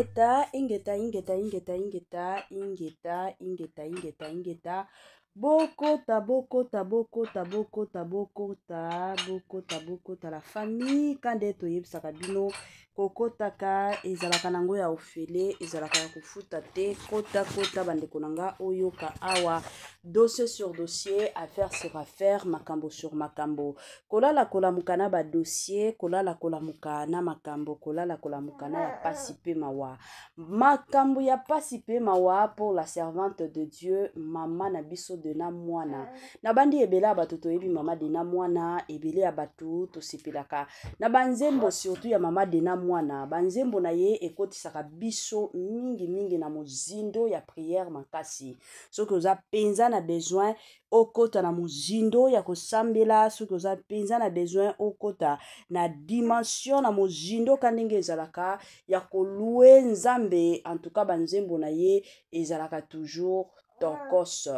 ingeta, ingeta, ingeta, ingeta, ingeta, ingeta, ingeta, ingeta, ingeta. Bokota, bokota, bokota, bokota, bokota, bokota, bokota. La famille, kande toyeb sakabino, kokotaka, ezalaka nango ya ofele, ezalaka ya kufuta te, kota, kota, bandekonanga, oyoka awa, dossier sur dossier, affaire sur affaire, makambo sur makambo. Kolala kola mukana ba dossier, kolala kola mukana makambo, kolala kola mukana ya pasipe mawa. Makambo ya pasipe mawa pour la servante de Dieu, maman nabiso de na mwana. Na bandi ebele abatu toyebi mama de na mwana, ebele abatu to sipelaka. Na banzembo surtout ya mama de na mwana, banzembo na ye ekotisaka biso mingi mingi na mozindo ya prière makasi. Soki oza penza na besoin okota na mozindo ya kosambela, soki oza penza na besoin okota na dimension na mozindo kandenge ezalaka ya kolue nzambe, en tout cas banzembo na ye ezalaka toujours tokos.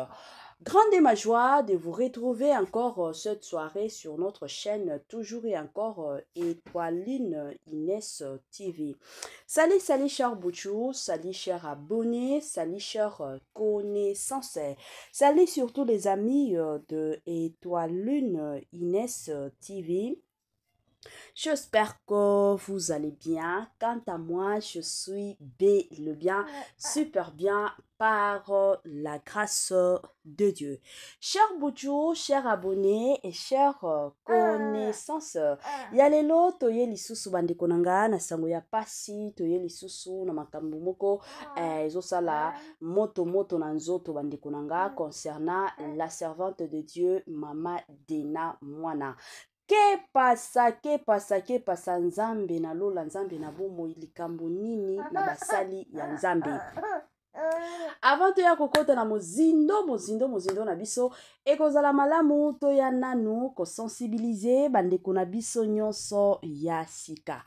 Grande est ma joie de vous retrouver encore cette soirée sur notre chaîne, toujours et encore Étoiline Inès TV. Salut, salut chers Bouchou, salut chers abonnés, salut chers connaissances, salut surtout les amis de Étoiline Inès TV. J'espère que vous allez bien. Quant à moi, je suis bien, super bien par la grâce de Dieu. Chers Boudjou, chers abonnés et chers connaissances, yalelo toye lisusu bande konanga na sango ya pasi, toye lisusu na makambo moko ezosala moto na nzoto bande konanga concernant la servante de Dieu, Mama Dena Mwana. Que pasa nzambe na lola nzambe na bomo ilikambo nini na basali ya nzambe. Avant to ya kokota na mozindo na biso ekozala malamu to ya nanu ko sensibiliser bandeko na biso nyonso ya sika.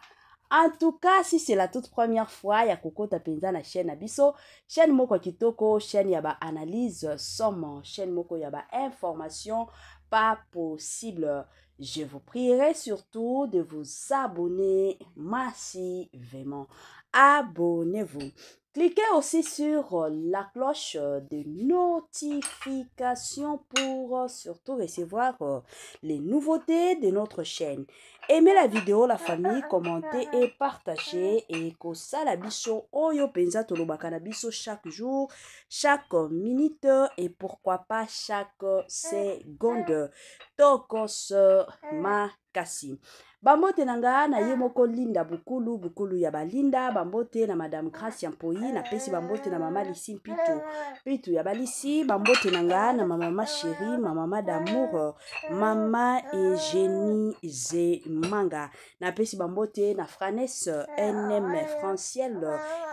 En tout cas, si c'est la toute première fois ya kokota penza na chaîne na biso, chaîne moko kitoko, chaîne ya ba analyse somme, chaîne moko ya ba information pas possible. Je vous prierai surtout de vous abonner massivement. Abonnez-vous. Cliquez aussi sur la cloche de notification pour surtout recevoir les nouveautés de notre chaîne. Aimez la vidéo, la famille, commentez et partagez. Et kosa la biso oyo penza tolobaka na biso chaque jour, chaque minute et pourquoi pas chaque seconde. Tokos makasi. Bambote nanga na ye moko linda bukulu ya balinda, bambote na madame Gracia Mpoi, na pesi bambote na mama Lisi Pitu ya balisi, bambote nanga na mama chérie, mama d'amour, mama Eugénie Zemanga, na pesi bambote na Franes NM Franciel,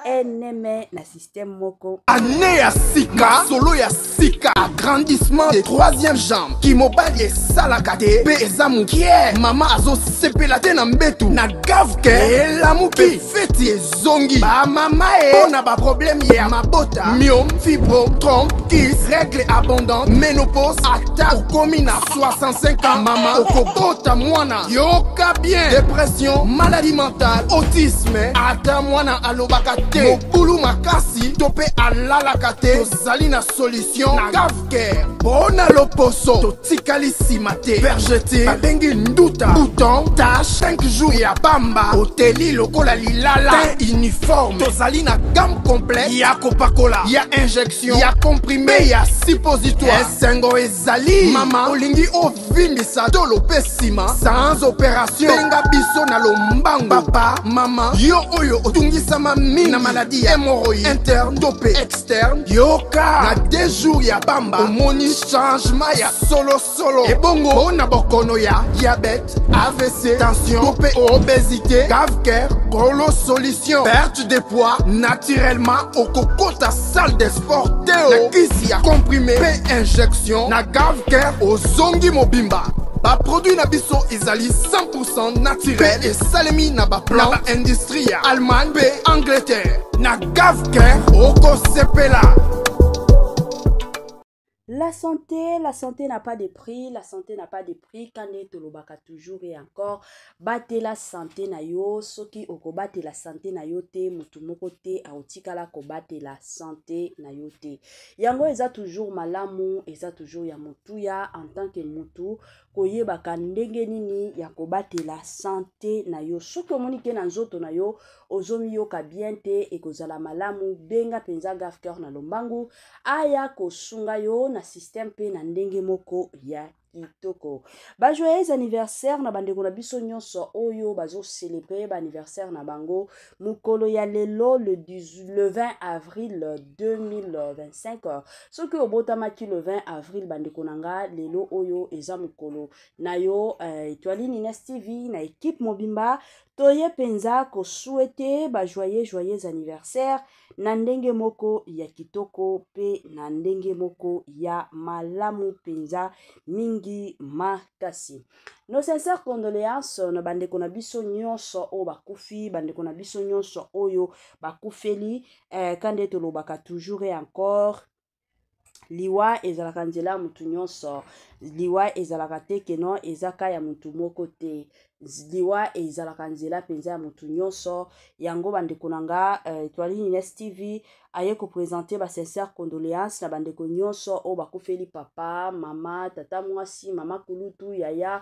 NM na système moko. Année ya sika, solo ya sika, agrandissement des troisième jambe, qui mobile salakate, pe ezamukie, mama azo sepe la te na mbetu na gavke elamuki feti ezongi ba mama ona ba problème ya mabota myome fibrome trompe kiss règle abondante ménopause ata okomi na 65 ans mama okobota mwana yoka bien dépression maladie mentale autisme ata mwana alobaka te mobulu makasi tope alalaka te tozali na solution na gavke bona loposo totikali nsima te vergete babengi nduta bouton tache 5 jours ya bamba hoteli lokola lilala uniforme tozali na gamme complète ya kopakola ya injection ya comprimé ya suppositoire esengo ezali mama olingi ovindisa tolo pesima sans opération benga biso na lombango papa mama yo oyo otungisama mingi na maladie hémorroïde interne tope externe yoka na 2 jours ya bamba omoni changement ya solo ebongo na bokono ya diabète AVC tension tope obésité Gavker Golo solution perte de poids naturellement au kokota salle de sport teo na kisi ya comprimé pe injection na Gavker ozongi mobimba ba produit na biso ezali 100% naturel et salemi na ba plan na ba industrie ya Allemagne pe Angleterre na Gavker oko sepela. la santé n'a pas de prix, la santé n'a pas de prix. Quand est tolobaka toujours et encore, bate la santé na yo, soki oko bate la santé na yo te, mutu moko te, aotikala ko bate la santé na yo te. Yango eza toujours malamu, eza toujours ya mutuya en tant que mutu, koyebaka ndenge nini ya ko bate la santé na yo. Soki omoni ke na nzoto na yo, ozomi yoka bien te, ekozala malamu, benga penza gafker na lombangu, aya kosunga yo na système pe na ndenge moko ya kitoko. Ba joyeux anniversaire na bandeko na biso nyonso oyo bazo célébrer ba anniversaire na bango mukolo ya lelo le 20 avril 2025. Soki obotamaki le 20 avril bandeko nanga lelo oyo eza mukolo na yo Étoile Nines TV na équipe mobimba toye penza ko souhaiter ba joyeux anniversaire na ndenge moko ya kitoko pe na ndenge moko ya malamu penza mingi makasi. Nos sincères condoléances na bandeko na biso nyonso o bakufi, bandeko na biso nyonso oyo bakufeli kande tolobaka toujours et encore liwa ezalaka nzela mutu nyonso, liwa ezalaka te keno ezaka ya mutu moko te, liwa ezalaka nzela penza ya mutu nyonso. Yango bandeko nanga Étoile Nines TV aye ko présenter ba sincères condoléances na bandeko nyonso o bakufeli papa, mama, tata mwasi, mama kulutu, yaya,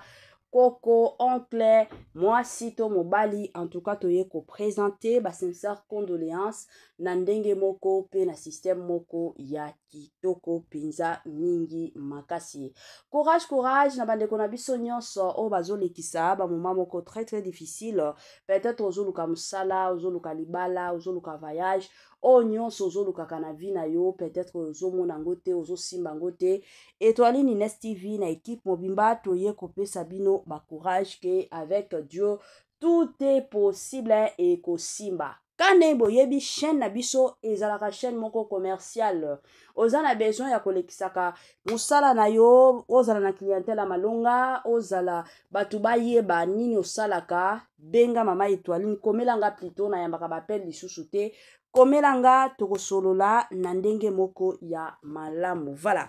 koko, oncle, mwasi to mobali, en tout cas toye ko présenter ba sincères condoléances na ndenge moko pe na système moko ya kitoko penza mingi makasi. Courage na bandeko na biso nyonso o bazolekisa ba moment moko très difficile, peut-être ozoluka musala, ozoluka libala, ozoluka voyage, o nyonso ozoluka kana vie na yo, peut-être ozomona ngote, ozosimba ngote. Étoile Nines TV na équipe mobimba toye kopesa bino ba courage que avec Dieu tout est possible et kosimba. Kane boyebi chaîne na biso ezalaka chaîne moko commercial, ozana besoin ya kolekisaka musala na yo, ozala na clientèle malonga, ozala batu bayeba nini osalaka, benga mama Étoile, komelanga plutôt na yambaka bapel lisusu te, komelanga tokosolola na ndenge moko ya malamu. Voilà.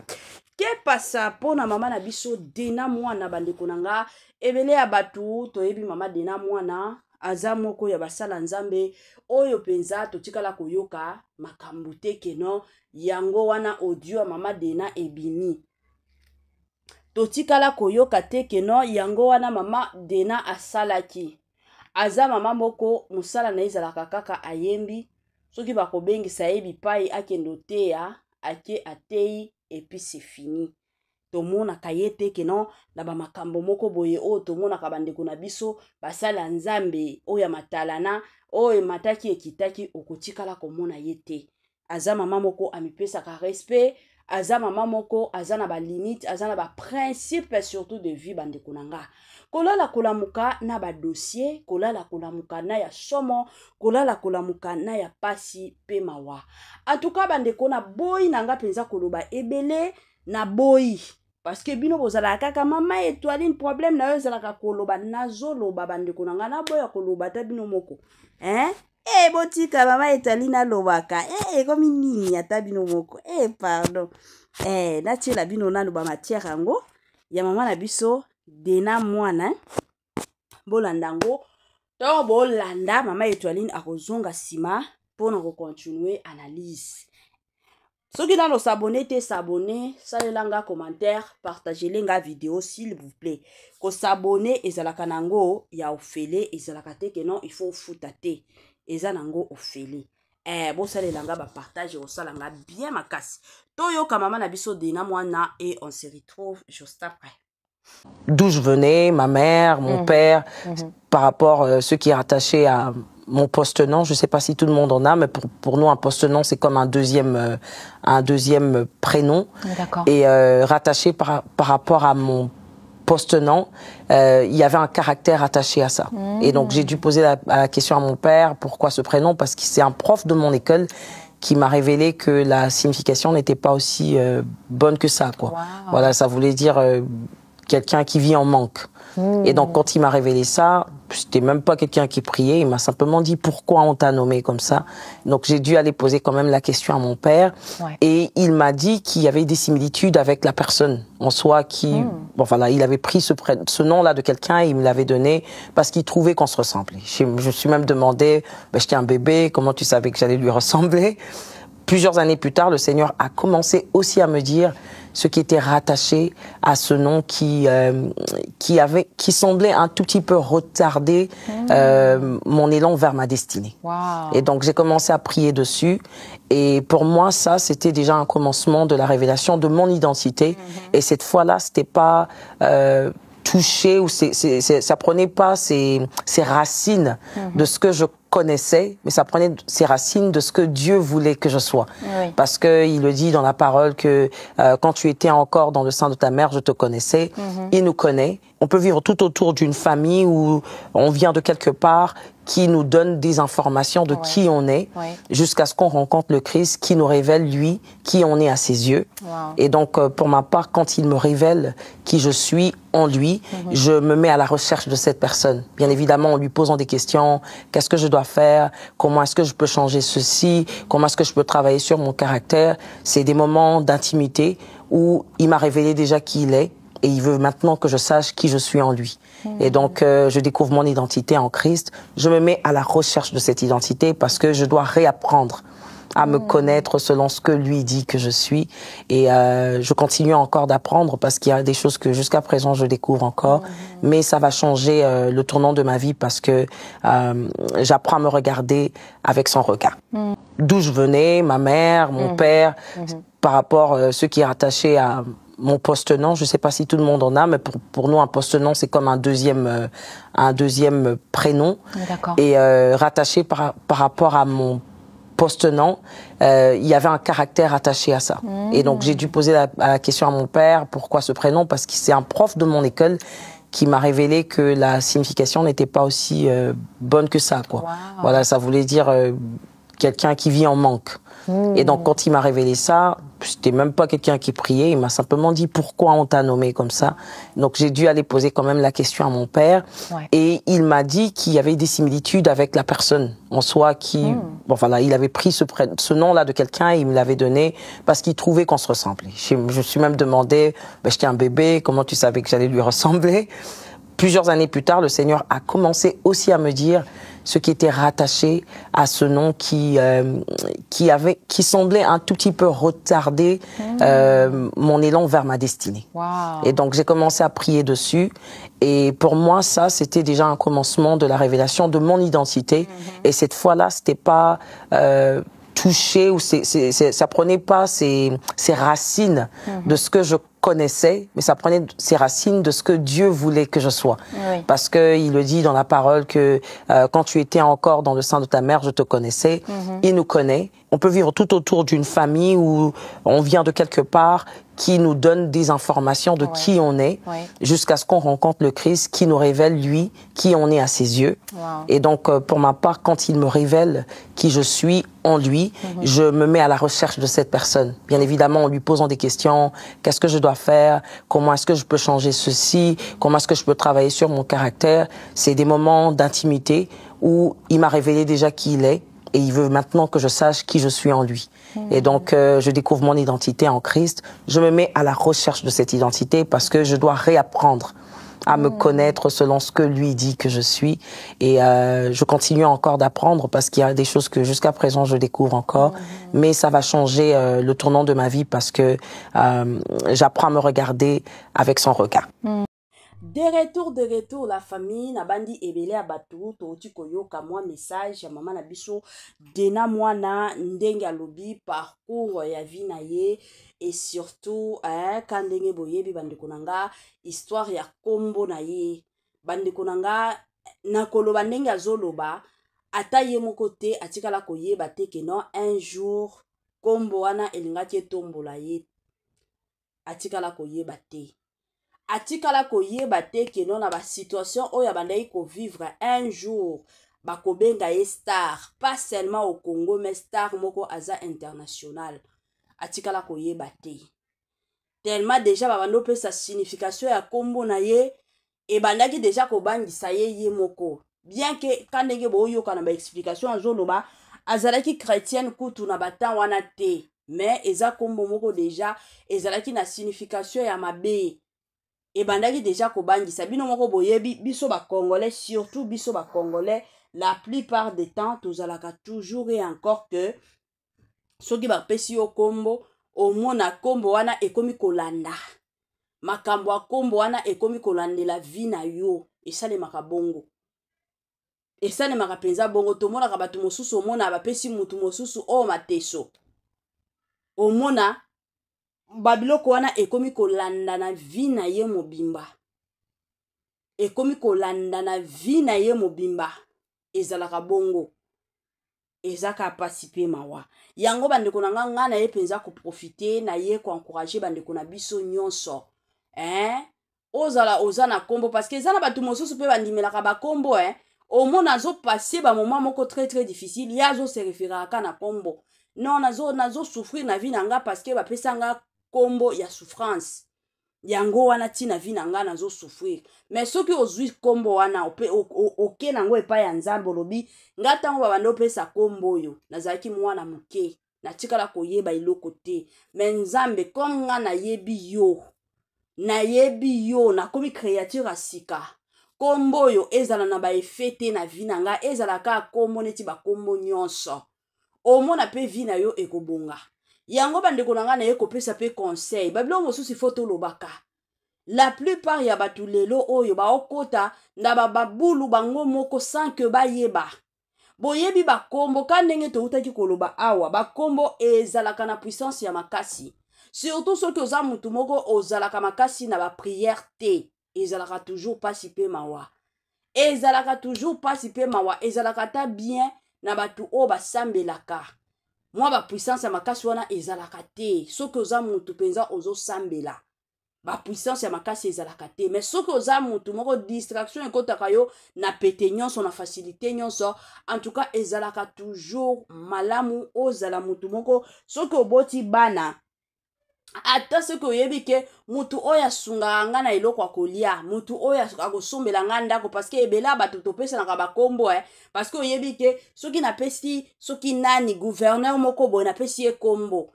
Ke pasa pona mama na biso Dena Mwana bandeko nanga, ebele ya batu toyebi mama Dena Mwana aza moko ya basala nzambe oyo penza totikala koyoka makambo te keno, yango wana audio ya mama Dena ebimi totikala koyoka te keno, yango wana mama Dena asalaki aza mama moko musala na ezalaka kaka ayembi, soki bakobengisa yebi pai akendo teya ake atei et puis c'est fini. Tomona kayete keno na ba makambo moko boye o tomona ka bandeko na biso basala nzambe oya matalana oyo mataki ekitaki okotikala komona yete. Aza mama moko amipesa ka respect, aza mama moko azana ba limite, azana ba principe surtout de vie bandeko nanga. Kolala kolamuka na ba dossier, kolala kolamuka na ya somo, kolala kolamuka na ya pasi pe mawa. En tout cas bandeko na boy nanga penza koloba ebele na boy. Parce que bino bozala kaka mama Étoile problème na yo zalaka koloba nazoloba bandeko nanga na boya koloba ta bino moko. Botika mama Étoile na lobaka. Komi nini ata bino moko. Pardon. Na tiela bino nanu ba matière yango ya mama na biso Dena Mwana. Bolandango. To bolanda mama Étoile akozonga sima pona ko continuer analyse. Soki nano s'abonner te s'abonner, salelanga commentaire, partagez lenga vidéo s'il vous plaît. Ko s'abonner ezalaka nango ya ofele ezalaka te que non il faut futate. Ezanango ofele. Bo salelanga ba partage o salanga bien makasi. Toyoka mama na biso Dena Mwana et on se retrouve juste après. D'où je venais, ma mère, mon père, par rapport à ce qui est rattaché à mon poste-nom. Je ne sais pas si tout le monde en a, mais pour nous, un poste-nom, c'est comme un deuxième prénom. Et rattaché par rapport à mon poste-nom, il y avait un caractère attaché à ça. Et donc, j'ai dû poser la question à mon père, pourquoi ce prénom? Parce que c'est un prof de mon école qui m'a révélé que la signification n'était pas aussi bonne que ça, quoi. Voilà, ça voulait dire quelqu'un qui vit en manque. Et donc, quand il m'a révélé ça, c'était même pas quelqu'un qui priait, il m'a simplement dit pourquoi on t'a nommé comme ça. Donc j'ai dû aller poser quand même la question à mon père, et il m'a dit qu'il y avait des similitudes avec la personne en soi qui, bon voilà, il avait pris ce nom-là de quelqu'un et il me l'avait donné parce qu'il trouvait qu'on se ressemblait. Je me suis même demandé, ben, j'étais un bébé, comment tu savais que j'allais lui ressembler? Plusieurs années plus tard, le Seigneur a commencé aussi à me dire ce qui était rattaché à ce nom qui semblait un tout petit peu retarder mon élan vers ma destinée. Wow. Et donc j'ai commencé à prier dessus. Et pour moi, ça, c'était déjà un commencement de la révélation de mon identité. Et cette fois-là, c'était pas touché ou ça prenait pas ses racines de ce que je connaissais, mais ça prenait ses racines de ce que Dieu voulait que je sois. Oui. Parce que il le dit dans la parole que quand tu étais encore dans le sein de ta mère, je te connaissais. Il nous connaît. On peut vivre tout autour d'une famille où on vient de quelque part qui nous donne des informations de qui on est, jusqu'à ce qu'on rencontre le Christ qui nous révèle, lui, qui on est à ses yeux. Wow. Et donc, pour ma part, quand il me révèle qui je suis en lui, je me mets à la recherche de cette personne. Bien évidemment, en lui posant des questions, qu'est-ce que je dois faire? Comment est-ce que je peux changer ceci? Comment est-ce que je peux travailler sur mon caractère? C'est des moments d'intimité où il m'a révélé déjà qui il est, et il veut maintenant que je sache qui je suis en lui. Et donc, je découvre mon identité en Christ. Je me mets à la recherche de cette identité parce que je dois réapprendre à me connaître selon ce que lui dit que je suis. Et je continue encore d'apprendre parce qu'il y a des choses que jusqu'à présent je découvre encore. Mais ça va changer le tournant de ma vie parce que j'apprends à me regarder avec son regard. D'où je venais, ma mère, mon père, par rapport à ce qui est rattaché à mon poste-nom, je ne sais pas si tout le monde en a, mais pour nous, un poste-nom, c'est comme un deuxième prénom. Et rattaché par rapport à mon poste-nom, il y avait un caractère attaché à ça. Et donc, j'ai dû poser la question à mon père, pourquoi ce prénom? Parce que c'est un prof de mon école qui m'a révélé que la signification n'était pas aussi bonne que ça, quoi. Wow. Voilà, ça voulait dire quelqu'un qui vit en manque. Et donc, quand il m'a révélé ça, c'était même pas quelqu'un qui priait, il m'a simplement dit pourquoi on t'a nommé comme ça. Donc, j'ai dû aller poser quand même la question à mon père. Et il m'a dit qu'il y avait des similitudes avec la personne en soi qui, bon voilà, il avait pris ce nom-là de quelqu'un et il me l'avait donné parce qu'il trouvait qu'on se ressemblait. Je me suis même demandé, ben, j'étais un bébé, comment tu savais que j'allais lui ressembler? Plusieurs années plus tard, le Seigneur a commencé aussi à me dire ce qui était rattaché à ce nom qui semblait un tout petit peu retarder mon élan vers ma destinée. Wow. Et donc j'ai commencé à prier dessus. Et pour moi, ça, c'était déjà un commencement de la révélation de mon identité. Et cette fois-là, c'était pas touché ou ça prenait pas ses racines de ce que je connaissais, mais ça prenait ses racines de ce que Dieu voulait que je sois. Parce que il le dit dans la parole que quand tu étais encore dans le sein de ta mère, je te connaissais. Il nous connaît. On peut vivre tout autour d'une famille où on vient de quelque part qui nous donne des informations de qui on est, jusqu'à ce qu'on rencontre le Christ qui nous révèle, lui, qui on est à ses yeux. Et donc, pour ma part, quand il me révèle qui je suis en lui, je me mets à la recherche de cette personne. Bien évidemment, en lui posant des questions, qu'est-ce que je dois faire? Comment est-ce que je peux changer ceci? Comment est-ce que je peux travailler sur mon caractère? C'est des moments d'intimité où il m'a révélé déjà qui il est, et il veut maintenant que je sache qui je suis en lui. Et donc, je découvre mon identité en Christ. Je me mets à la recherche de cette identité parce que je dois réapprendre à me connaître selon ce que lui dit que je suis. Et je continue encore d'apprendre parce qu'il y a des choses que jusqu'à présent je découvre encore. Mais ça va changer le tournant de ma vie parce que j'apprends à me regarder avec son regard. De retour, la famille, na bandi ebele ya batu, touti koyoka mwa message ya mama na biso, dena mwana ndenge alobi parcours ya vie na ye, et surtout, quand ndenge boyebi bandeko nanga, histoire ya kombo na ye, bandeko nanga, na koloba ndenge azoloba, ata ye moko te, atikala koyeba te ke non, un jour, kombo wana elingaki etombola ye, atikala koyeba te. Atikala koyeba te ke non na ba situation oyo bandai ko vivre un jour bakobenga ye star, pas seulement au Congo mais star moko aza international. Atikala koyeba te. Tellement déjà babando pe sa signification ya kombo na ye, ebandaki déjà kobangisa ye moko bien que quand ndenge boyoka na ba explication azoloba azalaki chrétienne kutu na batan wana te mais eza kombo moko déjà ezalaki na signification ya mabe ebandaki déjà kobangisa bino moko boyebi biso ba congolais surtout biso ba congolais la plupart des temps tozalaka toujours et encore que soki bapesi yo kombo omona kombo wana ekomi kolanda makambo ya kombo wana ekomi kolandela vie na yo esalemaka bongo esalemaka mpenza bongo tomonaka bato mosusu omona bapesi mutu mosusu oyo mateso omona babiloko wana ekomi kolanda na vie na ye mobimba ekomi kolanda na vie na ye mobimba ezalaka bongo ezaka pasi pe mawa yango bandeko na nga na ye mpenza koprofite na ye koencourage bandeko na biso nyonso oza na kombo parce que eza na bato mosusu mpe bandimelaka bakombo omona azopase bamoment moko très très difficile ye azose referaka na kombo non nazosouffrir na vie na nga parce que bapesa nga kombo ya souffrance yango wana ntina vie na nga nazosouffrir mais soki ozwi kombo wana oke nango epai ya nzambe olobi nga ntango babanda opesa kombo oyo nazalaki mwana moke natikala koyeba eloko te mais nzambe comme nga nayebi yo nakomi créature ya sika kombo oyo ezala na baefe te na vie na nga ezalaka kombo neti bakombo nyonso omona mpe vie na yo ekobonga yango bandeko na nga na ye kopesa mpe conseil babilo mosusu ifo tolobaka la plupart ya bato lelo oyo baokota na bababulu bango moko sans que bayeba boyebi bakombo ka ndenge toutaki koloba awa bakombo ezalaka na puissance ya makasi surtout soki oza mutu moko ozalaka makasi na baprière te ezalaka toujours pasi pe mawa ezalaka toujours pasi pe mawa ezalaka ta bien na bato oyo basambelaka mwa bapuissance ya makasi wana ezalaka te soki oza mutu mpenza ozosambela bapuissance ya makasi ezalaka te mais soki oza mutu moko distraction ekotaka yo na pete nyonso na facilité nyonso en tout cas ezalaka toujours malamu ozala mutu moko soki oboti bana ata soki oyebi ke mutu oyo asungaka nga na eloko akolia mutu oyo akosombela nga ndako parceke ebela bato topesanaka bakombo parceke oyebi ke soki napesi soki nani gouverneur moko boye napesi ye kombo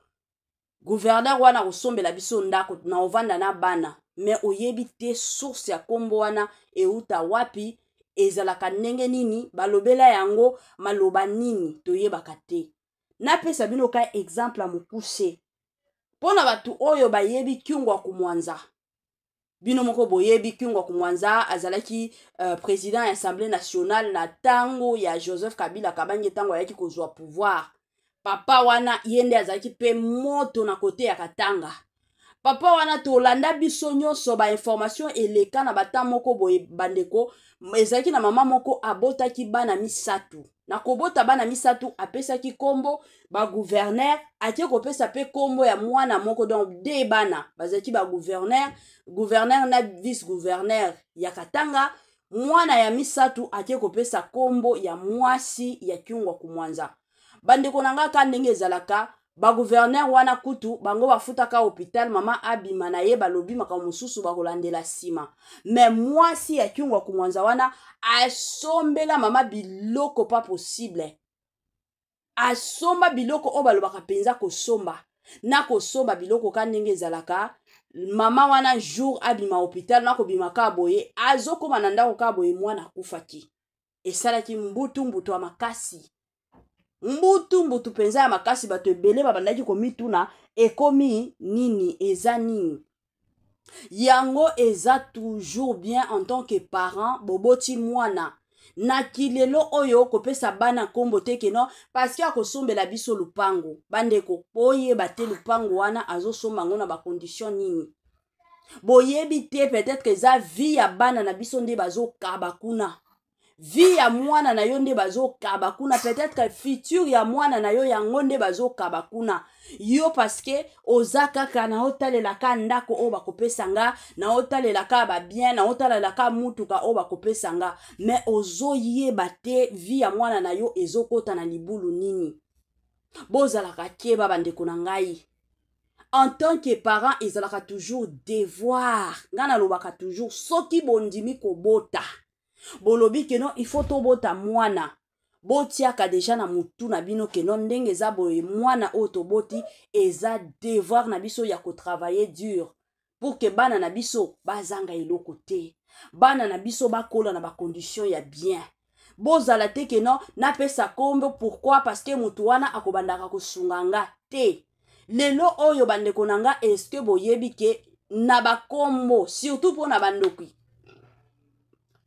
gouverneur wana akosombela biso ndako na ovanda na bana mais oyebi te source ya kombo wana euta wapi ezalaka ndenge nini balobela yango maloba nini toyebaka te napesa bino ka exemple ya mokuse pona batu oyo bayebi kiungwa kumwanza bino moko boyebi kiungwa kumwanza azalaki président ya assemblée nationale na tango ya Joseph Kabila kabange tango ayaki kozwa pouvoir papa wana yende azalaki pe moto na kote ya Katanga papa wana tolanda biso nyonso ba information eleka na bata moko boye bandeko ezalaki na mama moko abotaki bana misatu na kobota bana misatu apesaki kombo ba gouverneur atie kopesa pe kombo ya mwana moko donc de bana bazalaki ba gouverneur na vice gouverneur ya Katanga mwana ya misatu atie kopesa kombo ya mwasi ya kiungwa kumwanza bandeko nanga ka ndenge ezalaka ba gouverneur wana kutu bango bafutaka hôpital mama abima na ye balobi maka mosusu bakolandela sima mais mwasi ya kiungwa kumwanza wana asombela mama biloko pas possible asomba biloko o balobaka penza kosomba na kosomba biloko ka ndenge ezalaka mama wana jour abima hôpital na kobima ka boye azokoma na ndako ka boye mwana akufaki esalaki mbutu ya makasi mbutu penza ya makasi bato ebele babandaki komituna ekomi nini eza nini yango eza toujours bien en tant que parent boboti mwana na kilelo oyo kopesa bana kombo teke no parce que akosombela biso lupango bandeko boyeba te lupango wana azosomba ngo na bacondition nini boyebi te peut-être eza vie ya bana na biso nde bazokaba kuna vie ya mwana na yo nde bazokaba kuna peut-être futur ya mwana na yo yango nde bazokaba kuna yo parce que oza kaka na otalelaka ndako oyo bakopesa nga na otalelaka babien na otalelaka mutuka oyo bakopesa nga mais ozoyeba te vie ya mwana na yo ezokota na libulu nini bozalaka keba bandeko na ngai en tant que parent ezalaka toujours devoir ngana lobaka toujours soki bondimi kobota bolobi ke non il faut tobota mwana botiaka deja na mutu na bino ke non ndenge eza boye mwana oyo toboti eza devoir na biso ya kotravailler dur pour que bana na biso bazanga eloko te bana na biso bakola na bacondition ya bien bozala te ke non napesa kombo pourquoi parce que mutu wana akobandaka kosunga nga te lelo oyo bandeko na nga est-ce que boyebi ke na bakombo surtout pour na bandoki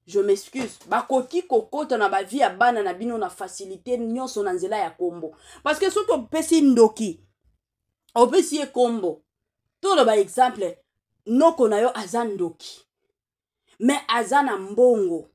je m'excuse bakoki kokota na bavie ya bana na bino na facilité nyonso na nzela ya kombo parce que soki opesi ndoki opesi ye kombo toloba exemple noko na yo aza ndoki mais aza na mbongo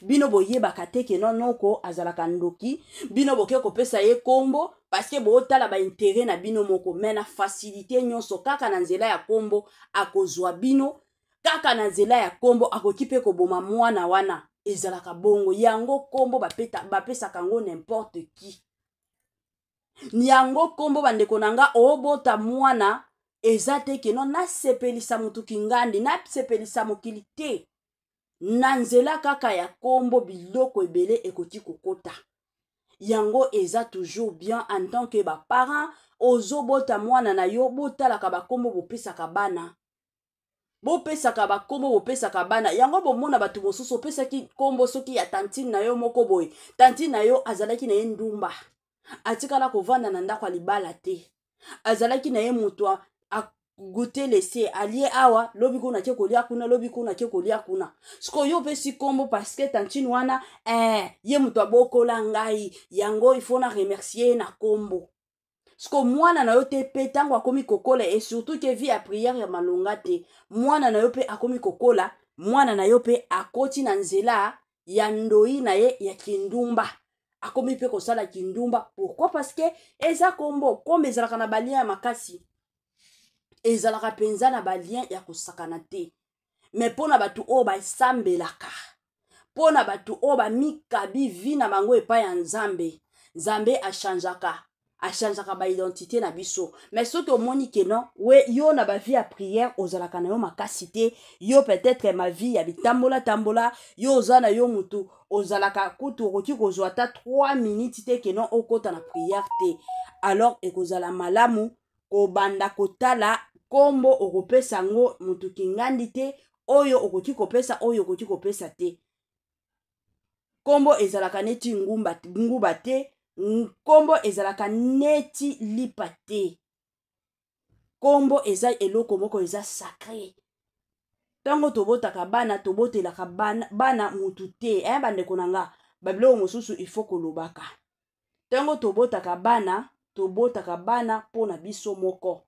bino boyebaka te ke non noko azalaka ndoki bino boke kopesa ye kombo parce que bootala baintere na bino moko mais na facilité nyonso kaka na nzela ya kombo akozwa bino kaka na nzela ya kombo akoki mpe koboma mwana wana ezalaka bongo yango kombo bapesaka yango n'importe qui yango kombo bandeko na nga obota mwana eza te ke non nasepelisa mutu kingandi nasepelisa mokili te na nzela kaka ya kombo biloko ebele ekoti kokota yango eza toujours bien en tant que baparent ozobota mwana na yo botalaka bakombo bopesaka bana bopesaka bakombo bopesaka bana yango bomona bato mosusu opesaki kombo soki ya tantine na yo moko boye tantine na yo azalaki na ye ndumba atikala kovanda na ndako ya libala te azalaki na ye moto agute lese alie awa lobi kuna ke kolia kuna lobi kuna ke kolia kuna siko yo pesi kombo parce que tantine wana ye moto abokola ngai yango il faut na remercier na kombo siko mwana na yo te pe tango akomi kokola et surtout que vie ya prière ya malonga te mwana na yo pe akomi kokola mwana na yo pe akoti na nzela ya ndoi na ye ya kindumba akomi pe kosala kindumba pourquoi parce que eza kombo kombo ezalaka na balien ya makasi ezalaka penza na balien ya kosakana te mais pona batu oyo basambelaka pona batu oyo bamikabi vi na bango epai ya nzambe nzambe achangeaka ba identité na biso mais soki omoni ke non we yo na ba vie ya prière ozalaka na yo makasi te yo peut-être ma vie ya bitambola tambola yo oza na yo mutu ozalaka kutu okoki kozwa ata 3 minutes te ke non okota na prière te alors ekozala malamu kobanda kotala kombo okopesa ngo mutu kingandi te oyo okoki kopesa oyo okoki kopesa te kombo ezalaka neti nguba te kombo ezalaka neti lipa te kombo eza eloko moko eza sacré tango tobotaka bana tobotelaka bana mutu te bandeko na nga babiloko mosusu il faut kolobaka tango tobotaka bana mpona biso moko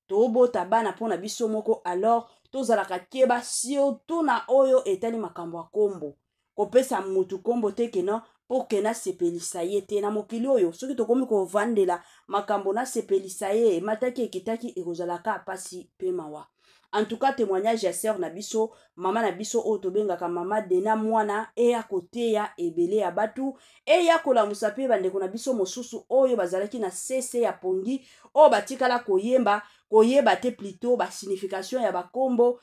tobota bana mpona biso moko alors tozalaka keba surtout na oyo etali makambo ya kombo kopesa mutu kombo te kena pour que nasepelisa ye te na mokili oyo soki tokomi kovandela makambo nasepelisa ye mataki ekitaki ekozalaka pasi pe mawa en tout cas témoignage ya sœur na biso mama na biso oyo tobengaka mama Dena mwana eya koteya ebele ya batu eya kolamusa pe bandeko na biso mosusu oyo bazalaki na sese ya pongi oyo batikala koyeba te plutôt basignification ya bakombo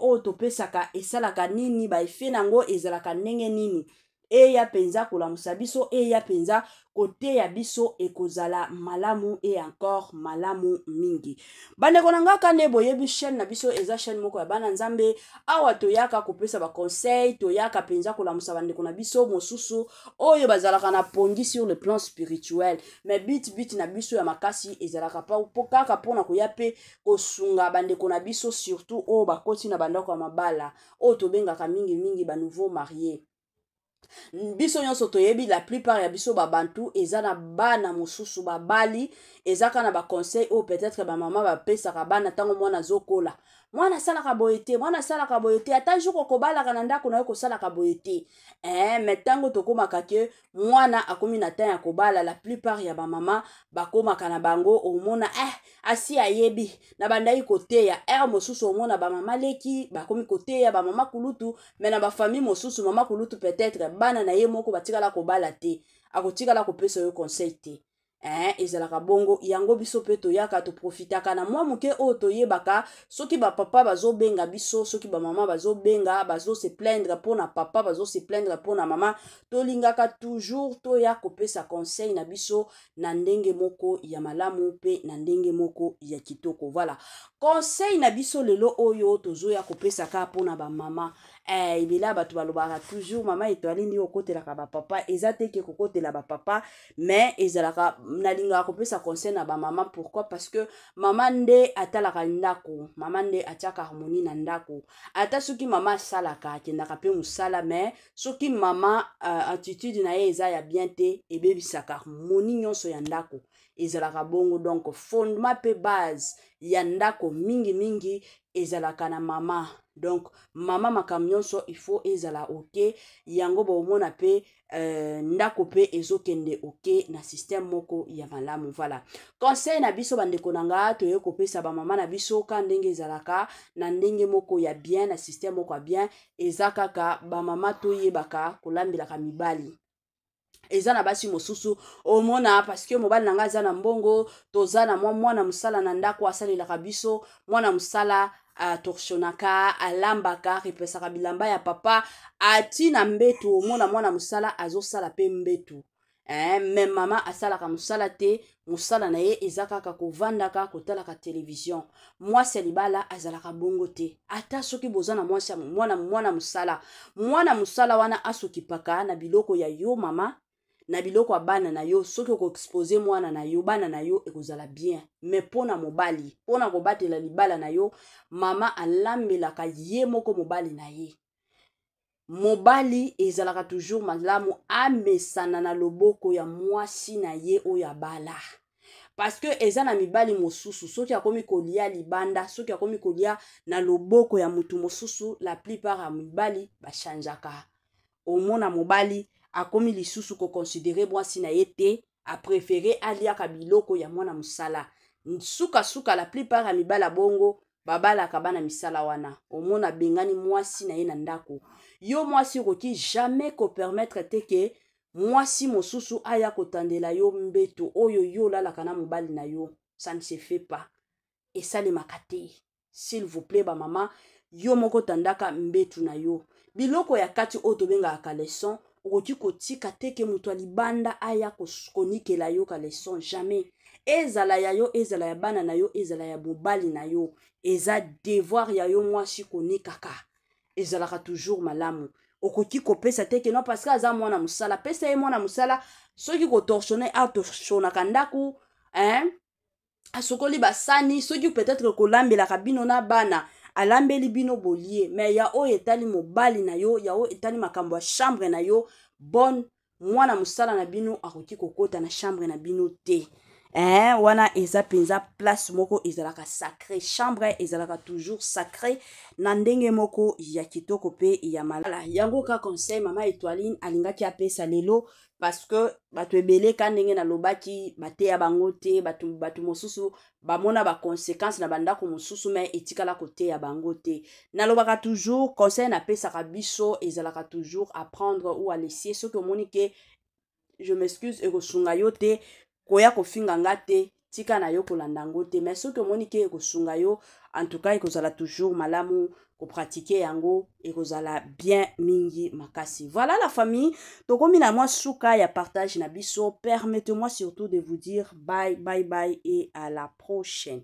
oyo topesaka esalaka nini baefe nango ezalaka ndenge nini eya penza kolamusa biso eya penza koteya biso ekozala malamu e encore malamu mingi bandeko na nga kande boyebi chaîne na biso eza chaîne moko ya bana nzambe awa toyaka kopesa ba conseil toyaka penza kolamusa bandeko na biso mosusu oyo bazalaka na pongi sur le plan spirituel mais bit na biso ya makasi ezalaka pa kaka pona koya pe kosunga bandeko na biso surtout oyo bakoti na bandako ya mabala oyo tobengaka mingi ba nouveau marié biso nyonso toyebi la plupart ya biso babantu eza na bana mosusu babali ezaka na ba conseil ou peut-être ba mama bapesaka bana tango mwana zokola mwana salaka boyete ata jour kobalaka na ndako na yo kosalaka boyete mais tango tokomaka ke mwana akomi na temps ya kobala la plupart ya ba mama bakomaka na bango omona asi ayebi na bandai koteya mosusu omona ba mama leki bakomi koteya ba mama kulutu mais na ba famille mosusu mama kulutu peut-être bana na ye moko batikala kobala te akotikala kopesa yo conseil te ezalaka bongo yango biso pe toyaka toprofitaka na mwa moke oyo toyebaka soki bapapa bazobenga biso soki bamama bazobenga bazose plaindre mpona papa bazose plaindre mpona mama tolingaka toujours toya kopesa conseil na biso na ndenge moko ya malamu pe na ndenge moko ya kitoko. Voilà conseil na biso lelo oyo tozoya kopesaka mpona bamama ebila bato balobaka toujours mama etoali ndi okotelaka bapapa eza te ke kokotela bapapa mais ezalaka nalingaka kopesa conseil na bamama. Pourquoi? Parce que mama nde atalaka ndako, mama nde atiaka harmonie na ndako. Ata soki mama asalaka akendaka mpe mosala mais soki mama attitude na ye eza ya bien te ebebisaka harmonie nyonso ya ndako ezalaka bongo. Donc fondement pe base ya ndako mingi mingi ezalaka na mama. Donc mama makambo nyonso il faut ezala ok yango bomona pe ndako pe ezokende ok na système moko ya malamu. Voilà conseil na biso bandeko nanga toye kopesa ba mama na biso ka ndenge ezalaka na ndenge moko ya bien na système moko ya bien ezakaka ba mama toyebaka kolambelaka mibali eza na basi mosusu omona parce que mobali nanga aza na mbongo toza na mwana musala na ndako asalelaka biso mwana musala torsionaka alambaka repesaka bilamba ya papa ati na mbetu omona mwana musala azosala pe mbetu mais mama asalaka musala te musala na ye eza kaka kovandaka kotalaka television. Mwasi ya libala azalaka bongo te ata soki boza na mwasi mwana musala wana asokipaka na biloko ya yo mama na biloko ya bana na yo soki okoexpose mwana na yo bana na yo ekozala bien. Mais pona mobali pona kobatela libala na yo mama alambelaka ye moko mobali na ye. Mobali ezalaka toujours malamu amesana na loboko ya mwasi na ye oyo abala parce que eza na mibali mosusu soki akomi kolia libanda soki akomi kolia na loboko ya mutu mosusu la plupart ya mibali bashanjaka. Omona mobali akomi lisusu ko considérer mwasi na ye te a préféré aliaka biloko ya mwana musala suka la plupart ya mibala bongo babalaka bana misala wana omona bengani mwasi na ye na ndako. Yo mwasi roki jamais ko permettre te ke mwasi mosusu aya kotandela yo mbeto oyo yo lalaka na mobali na yo. Ça ne se fait pas et ça le makate s'il vous plaît ba mama yo moko tandaka mbetu na yo biloko ya kati oto benga ka leçon okoki kotika te ke mutu alibanda aya konikela yo ka leçon jamais. Ezala ya yo ezala ya bana na yo ezala ya mobali na yo eza devoir ya yo mwasi konikaka ezalaka toujours malamu. Okoki kopesa te ke non parce que aza mwana musala pesa ye mwana musala soki kotorsione atoshonaka ndaku asokoli basani soki peut-être kolambelaka bino na bana alambeli bino bolie mais ya oyo etali mobali na yo ya oyo etali makambo ya chambre na yo bon mwana musala na bino akoki kokota na chambre na bino te. Wana eza penza place moko ezalaka sacré chambre ezalaka toujours sacré na ndenge moko ya kitoko pe ya malala. Yango ka conseil mama Etoiline alingaki apesa lelo parce que bato ebele ka ndenge na lobaki bate ya bango te batu mosusu bamona ba conséquences na bandako mosusu mais etikala kote ya bango te. Nalobaka toujours conseil na pesaka biso ezalaka toujours apprendre ou à laisser ce que monique je m'excuse ekosunga yo te koya kofinga nga te tika na yo kolanda ngo te mais soki omoni ke ekosunga yo en tout cas ekozala toujours malamu kopratiquer yango ekozala bien mingi makasi. Voilà la famille tokomi na mwa suka ya partage na biso. Permettez-moi surtout de vous dire bye bye bye et à la prochaine.